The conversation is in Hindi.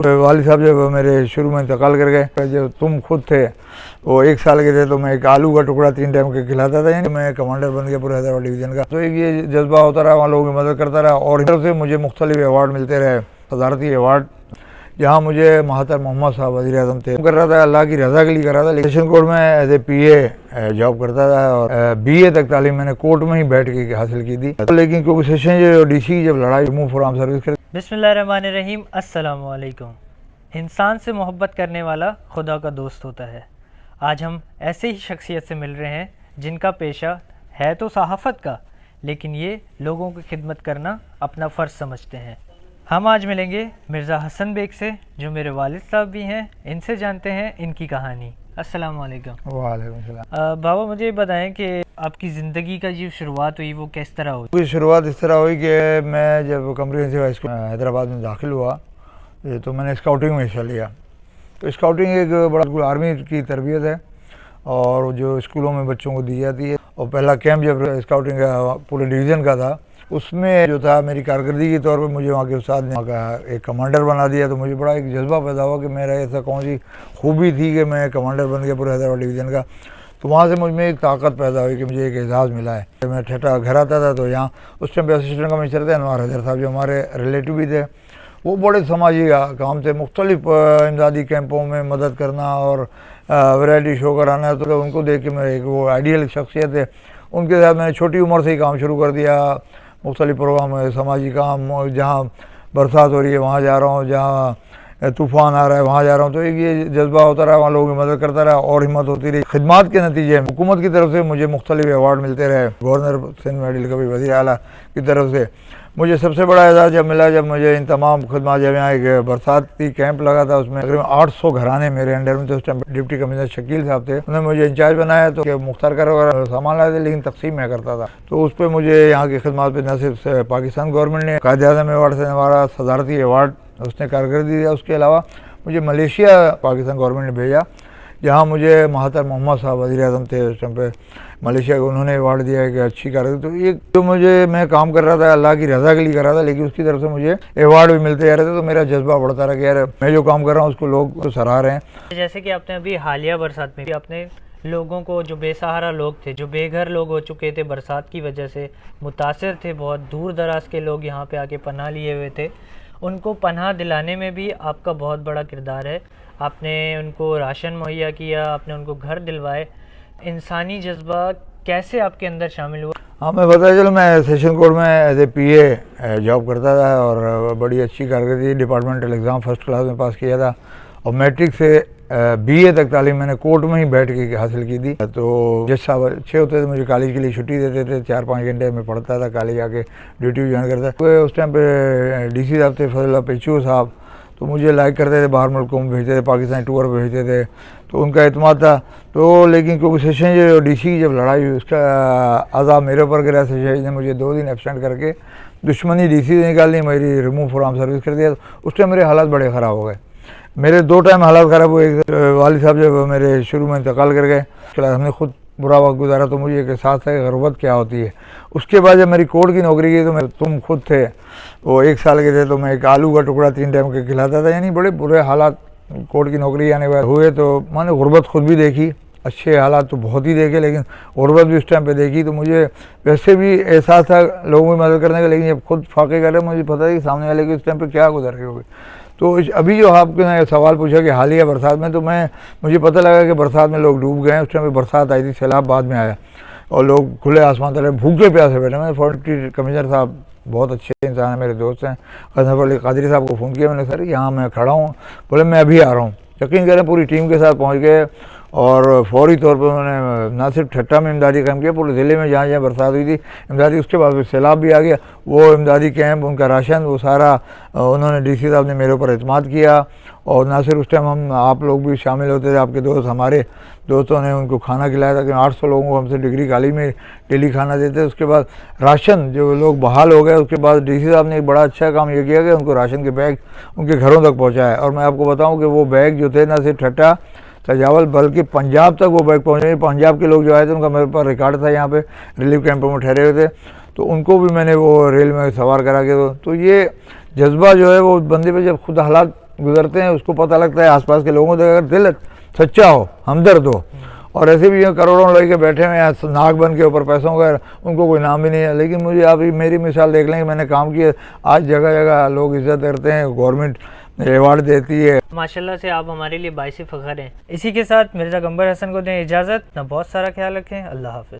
वालिद साहब जब मेरे शुरू में इंतकाल कर गए, जब तुम खुद थे वो 1 साल के थे तो मैं एक आलू का टुकड़ा 3 टाइम के खिलाता था, यानी मैं कमांडर बन गया पूरे हैदराबाद डिवीज़न का। तो एक ये जज्बा होता रहा, वहाँ लोगों की मदद करता रहा और इस तरफ से मुझे मुख्तलिफ अवार्ड मिलते रहे, सदारती अवार्ड। यहाँ मुझे महातर मोहम्मद साहब वज़ीर आज़म थे, कर रहा था अल्लाह की रज़ा के लिए कर रहा था, लेकिन सेशन कोर्ट में एज ए PA जॉब करता था और BA तक तालीम मैंने कोर्ट में ही बैठ के हासिल की थी। लेकिन क्योंकि सेशन जो DC की जब लड़ाई रिमूव फॉर आर्म सर्विस कर। बिस्मिल्लाहिर्रहमानिर्रहीम, अस्सलाम वालेकुम। इंसान से मोहब्बत करने वाला खुदा का दोस्त होता है। आज हम ऐसे ही शख्सियत से मिल रहे हैं जिनका पेशा है तो सहाफ़त का, लेकिन ये लोगों की खिदमत करना अपना फ़र्ज़ समझते हैं। हम आज मिलेंगे मिर्ज़ा हसन बेग से, जो मेरे वालिद साहब भी हैं। इनसे जानते हैं इनकी कहानी। अस्सलाम वालेकुम। वालेकुम सलाम। बाबा, मुझे बताएं कि आपकी ज़िंदगी का जो शुरुआत हुई वो किस तरह हुई? शुरुआत इस तरह हुई कि मैं जब कॉम्प्रिहेंसिव हाई स्कूल हैदराबाद में दाखिल हुआ तो मैंने स्काउटिंग में हिस्सा लिया। तो स्काउटिंग एक बड़ा आर्मी की तरबियत है और जो स्कूलों में बच्चों को दी जाती है। और पहला कैंप जब स्काउटिंग का पूरे डिवीज़न का था, उसमें जो था मेरी कारकर्दगी के तौर पे मुझे वहाँ के उस्ताद ने एक कमांडर बना दिया। तो मुझे बड़ा एक जज्बा पैदा हुआ कि मेरा ऐसा कौन सी खूबी थी कि मैं कमांडर बन गया पूरे हैदराबाद डिवीज़न का। तो वहाँ से मुझ में एक ताकत पैदा हुई कि मुझे एक एजाज़ मिला है। मैं ठेठा घर आता था तो यहाँ उस टाइम पे असिस्टेंट कमिश्नर थे अनवार हैदर साहब, जो हमारे रिलेटिव भी थे। वो बड़े समाजी काम थे, मुख्तलिफ इमदादी कैंपों में मदद करना और वैरायटी शो कराना। तो उनको देख के मेरे एक वो आइडियल शख्सियत है, उनके साथ मैंने छोटी उम्र से ही काम शुरू कर दिया। मुख्तलिफ प्रोग्राम है, समाजी काम, जहाँ बरसात हो रही है वहाँ जा रहा हूँ, जहाँ तूफ़ान आ रहा है वहाँ जा रहा हूँ। तो एक ये जज्बा होता रहा, वहाँ लोगों की मदद करता रहा और हिम्मत होती रही। खिदमात के नतीजे हुकूमत की तरफ से मुझे मुख्तलिफ अवार्ड मिलते रहे। गवर्नर सिंध मेडल, कभी वज़ीर आला की तरफ से। मुझे सबसे बड़ा एजाज़ जब मिला, जब मुझे इन तमाम खिदमात, जब यहाँ एक बरसाती कैंप लगा था, उसमें तकरीबन 800 घराने मेरे अंडर में थे। उस टाइम डिप्टी कमिश्नर शकील साहब थे, उन्होंने मुझे इंचार्ज बनाया। तो मुख्तार कर वगैरह सामान लाए थे, लेकिन तकसीम मैं करता था। तो उस पर मुझे यहाँ की खिदमात पर न सिर्फ पाकिस्तान गवर्नमेंट ने कायद-ए-आज़म अवार्ड से हमारा सदारती अवार्ड उसने कारकर्दगी दिया, उसके अलावा मुझे मलेशिया पाकिस्तान गवर्नमेंट ने भेजा, जहाँ मुझे महातर मोहम्मद साहब वज़ीर आज़म थे उस टाइम पे, मलेशिया को उन्होंने अवार्ड दिया है कि अच्छी कारकर्दगी। तो ये जो मुझे मैं काम कर रहा था अल्लाह की रज़ा के लिए कर रहा था, लेकिन उसकी तरफ से मुझे अवार्ड भी मिलते जा रहे थे। तो मेरा जज्बा बढ़ता रहा कि यार मैं जो काम कर रहा हूँ उसको लोग तो सराह रहे हैं। जैसे कि आपने अभी हालिया बरसात में भी आपने लोगों को, जो बेसहारा लोग थे, जो बेघर लोग हो चुके थे, बरसात की वजह से मुतासिर थे, बहुत दूर दराज के लोग यहाँ पे आके पनाह लिए हुए थे, उनको पनाह दिलाने में भी आपका बहुत बड़ा किरदार है। आपने उनको राशन मुहैया किया, आपने उनको घर दिलवाए। इंसानी जज्बा कैसे आपके अंदर शामिल हुआ? हाँ, मैं बताया चलो, मैं सेशन कोर्ट में एज ए PA जॉब करता था और बड़ी अच्छी कारकर्दगी, डिपार्टमेंटल एग्ज़ाम फर्स्ट क्लास में पास किया था और मैट्रिक से BA तक तालीम मैंने कोर्ट में ही बैठ के हासिल की थी। तो जज साहब अच्छे होते थे, मुझे कॉलेज के लिए छुट्टी देते थे, 4-5 घंटे में पढ़ता था, कॉलेज आके ड्यूटी ज्वाइन करता। तो उस टाइम पे DC साहब थे फजल पेचू साहब, तो मुझे लाइक करते थे, बाहर मुल्कों में भेजते थे, पाकिस्तान टूर पर भेजते थे, तो उनका एतमाद था। तो लेकिन क्योंकि सेशन जो DC की जब लड़ाई हुई उसका अज़ाब मेरे ऊपर गिरा, सेशन ने मुझे 2 दिन एब्सेंट करके दुश्मनी DC से निकाल दी, मेरी रिमूव फॉर आर्म सर्विस कर दिया। उस टाइम मेरे हालात बड़े ख़राब हो गए, मेरे 2 टाइम हालात ख़राब हुए। वालिद साहब जब मेरे शुरू में इंतकाल कर गए, उसके बाद हमने खुद बुरा वक्त गुजारा, तो मुझे एक एहसास है गुर्बत क्या होती है। उसके बाद जब मेरी कोर्ट की नौकरी की, तो तुम खुद थे वो 1 साल के थे, तो मैं एक आलू का टुकड़ा 3 टाइम के खिलाता था, यानी बड़े बुरे हालात कोर्ट की नौकरी आने के बाद हुए। तो मैंने गुर्बत खुद भी देखी, अच्छे हालात तो बहुत ही देखे, लेकिन गुर्बत भी उस टाइम पे देखी। तो मुझे वैसे भी एहसास था लोगों की मदद करने का, लेकिन जब खुद फाके कर रहे मुझे पता है कि सामने वाले के उस टाइम पर क्या गुजर रही होगी। तो अभी जो आपने सवाल पूछा कि हालिया बरसात में, तो मुझे पता लगा कि बरसात में लोग डूब गए। उस टाइम पे बरसात आई थी, सैलाब बाद में आया और लोग खुले आसमान तले भूखे प्यासे बैठे। मैंने डिप्टी कमिश्नर साहब बहुत अच्छे इंसान हैं, मेरे दोस्त हैं, गजनफर अली कादरी साहब को फ़ोन किया मैंने, सर यहाँ मैं खड़ा हूँ, बोले मैं अभी आ रहा हूँ। यकीन करें पूरी टीम के साथ पहुँच गए और फौरी तौर पर उन्होंने ना सिर्फ ठट्टा में इमदादी कैंप किया, पूरे ज़िले में जहाँ जहाँ बरसात हुई थी इमदादी, उसके बाद फिर सैलाब भी आ गया, वो इमदादी कैंप, उनका राशन, वो सारा उन्होंने DC साहब ने मेरे ऊपर एतमाद किया। और ना सिर्फ उस टाइम हम आप लोग भी शामिल होते थे, आपके दोस्त, हमारे दोस्तों ने उनको खाना खिलाया था कि 800 लोगों को हमसे डिग्री कॉलेज में डेली खाना देते। उसके बाद राशन, जो लोग बहाल हो गए, उसके बाद DC साहब ने एक बड़ा अच्छा काम ये किया कि उनको राशन के बैग उनके घरों तक पहुँचाया। और मैं आपको बताऊँ कि वो बैग जो थे ना सिर्फ ठट्टा सजावल बल्कि पंजाब तक वो बैग पहुँचे। पंजाब के लोग जो आए थे उनका मेरे पास रिकॉर्ड था, यहाँ पे रिलीफ कैंपों में ठहरे हुए थे, तो उनको भी मैंने वो रेल में सवार करा के। तो ये जज्बा जो है वो बंदे पे जब खुद हालात गुजरते हैं उसको पता लगता है, आसपास के लोगों को, अगर दिल सच्चा हो, हमदर्द हो। और ऐसे भी ये करोड़ों लोग के बैठे हुए हैं नाक बन के ऊपर पैसों का, उनको कोई नाम भी नहीं है। लेकिन मुझे आप मेरी मिसाल देख लें कि मैंने काम किया, आज जगह जगह लोग इज्जत करते हैं, गवर्नमेंट रिवार्ड देती है। माशाल्लाह से आप हमारे लिए बाइस फ़ख्र हैं। इसी के साथ मिर्ज़ा गंबर हसन को दें इजाज़त। ना बहुत सारा ख्याल रखें। अल्लाह हाफ़िज़।